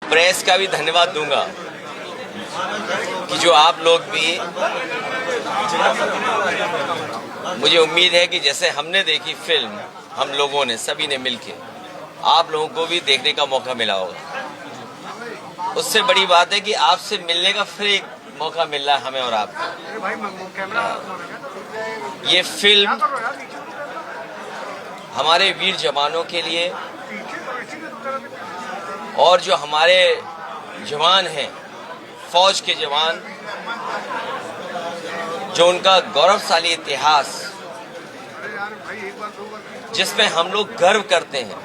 Press का भी धन्यवाद दूंगा कि जो आप लोग भी, मुझे उम्मीद है कि जैसे हमने देखी फिल्म, हम लोगों ने सभी ने मिलके, आप लोगों को भी देखने का मौका मिला होगा। उससे बड़ी बात है कि आपसे मिलने का फिर एक मौका मिल रहा है हमें और आपको। ये फिल्म हमारे वीर जवानों के लिए और जो हमारे जवान हैं, फौज के जवान, जो उनका गौरवशाली इतिहास जिसमें हम लोग गर्व करते हैं,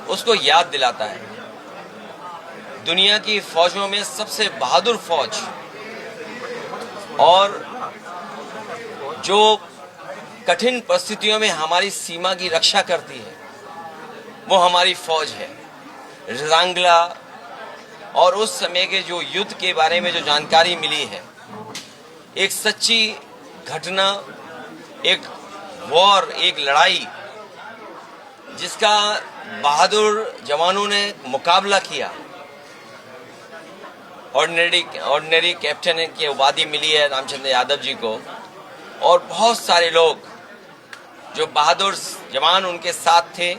उसको याद दिलाता है। दुनिया की फौजों में सबसे बहादुर फौज और जो कठिन परिस्थितियों में हमारी सीमा की रक्षा करती है, वो हमारी फौज है। रजांगला और उस समय के जो युद्ध के बारे में जो जानकारी मिली है, एक सच्ची घटना, एक वॉर, एक लड़ाई जिसका बहादुर जवानों ने मुकाबला किया। ऑर्डिनरी कैप्टन की उपाधि मिली है रामचंद्र यादव जी को, और बहुत सारे लोग जो बहादुर जवान उनके साथ थे।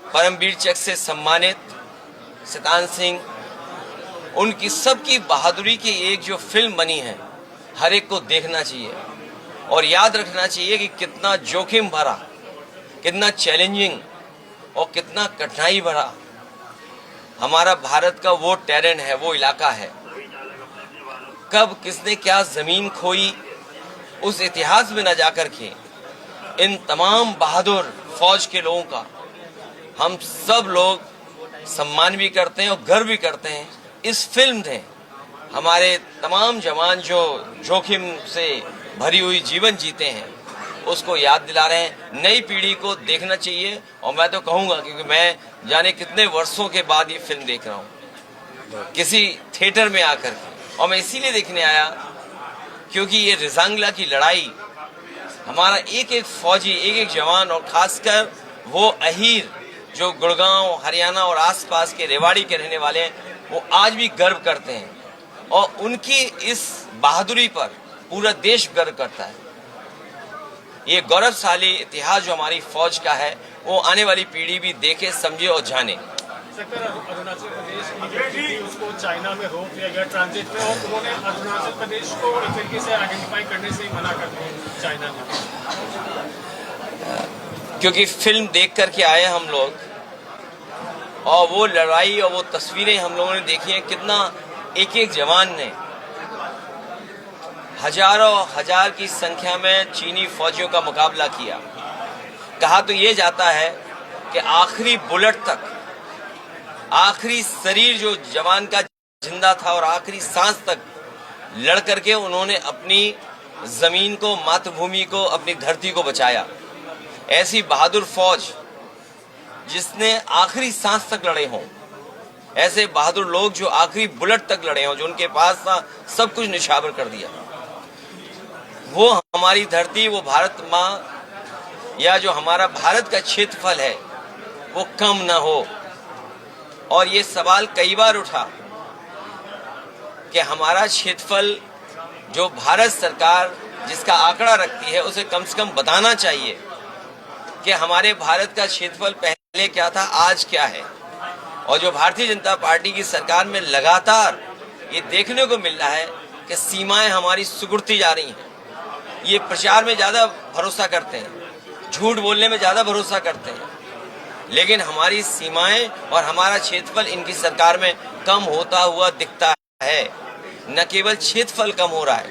परमवीर चक्र से सम्मानित सितान सिंह, उनकी सबकी बहादुरी की एक जो फिल्म बनी है, हर एक को देखना चाहिए और याद रखना चाहिए कि कितना जोखिम भरा, कितना चैलेंजिंग और कितना कठिनाई भरा हमारा भारत का वो टेरेन है, वो इलाका है। कब किसने क्या जमीन खोई, उस इतिहास में न जाकर के इन तमाम बहादुर फौज के लोगों का हम सब लोग सम्मान भी करते हैं और गर्व भी करते हैं। इस फिल्म ने हमारे तमाम जवान जो जोखिम से भरी हुई जीवन जीते हैं, उसको याद दिला रहे हैं। नई पीढ़ी को देखना चाहिए और मैं तो कहूँगा, क्योंकि मैं जाने कितने वर्षों के बाद ये फिल्म देख रहा हूँ किसी थिएटर में आकर के, और मैं इसीलिए देखने आया क्योंकि ये रजांगला की लड़ाई हमारा एक एक फौजी, एक एक जवान, और खासकर वो अहीर जो गुड़गांव, हरियाणा और आसपास के रेवाड़ी के रहने वाले हैं, वो आज भी गर्व करते हैं और उनकी इस बहादुरी पर पूरा देश गर्व करता है। ये गौरवशाली इतिहास जो हमारी फौज का है, वो आने वाली पीढ़ी भी देखे, समझे और जाने। अरुणाचल प्रदेश उसको चाइना में रोक दिया गया ट्रांजिट में, और उन्होंने अरुणाचल प्रदेश को एक तरीके से आइडेंटिफाई करने से ही मना कर दिया चाइना में, क्योंकि फिल्म देख करके आए हम लोग, और वो लड़ाई और वो तस्वीरें हम लोगों ने देखी हैं। कितना एक एक जवान ने हजारों हजार की संख्या में चीनी फौजियों का मुकाबला किया। कहा तो ये जाता है कि आखिरी बुलेट तक, आखिरी शरीर जो जवान का जिंदा था और आखिरी सांस तक लड़ करके उन्होंने अपनी जमीन को, मातृभूमि को, अपनी धरती को बचाया। ऐसी बहादुर फौज जिसने आखिरी सांस तक लड़े हों, ऐसे बहादुर लोग जो आखिरी बुलेट तक लड़े हों, जो उनके पास था सब कुछ निछावर कर दिया। वो हमारी धरती, वो भारत माँ, या जो हमारा भारत का क्षेत्रफल है, वो कम ना हो। और ये सवाल कई बार उठा कि हमारा क्षेत्रफल जो भारत सरकार जिसका आंकड़ा रखती है, उसे कम से कम बताना चाहिए कि हमारे भारत का क्षेत्रफल पहले क्या था, आज क्या है। और जो भारतीय जनता पार्टी की सरकार में लगातार ये देखने को मिल रहा है कि सीमाएं हमारी सिकुड़ती जा रही हैं। ये प्रचार में ज्यादा भरोसा करते हैं, झूठ बोलने में ज्यादा भरोसा करते हैं, लेकिन हमारी सीमाएं और हमारा क्षेत्रफल इनकी सरकार में कम होता हुआ दिखता है। न केवल क्षेत्रफल कम हो रहा है,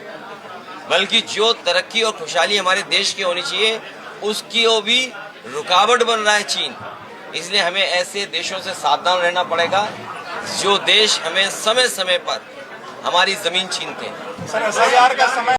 बल्कि जो तरक्की और खुशहाली हमारे देश की होनी चाहिए, उसकी वो भी रुकावट बन रहा है चीन। इसलिए हमें ऐसे देशों से सावधान रहना पड़ेगा जो देश हमें समय समय पर हमारी जमीन छीनते हैं।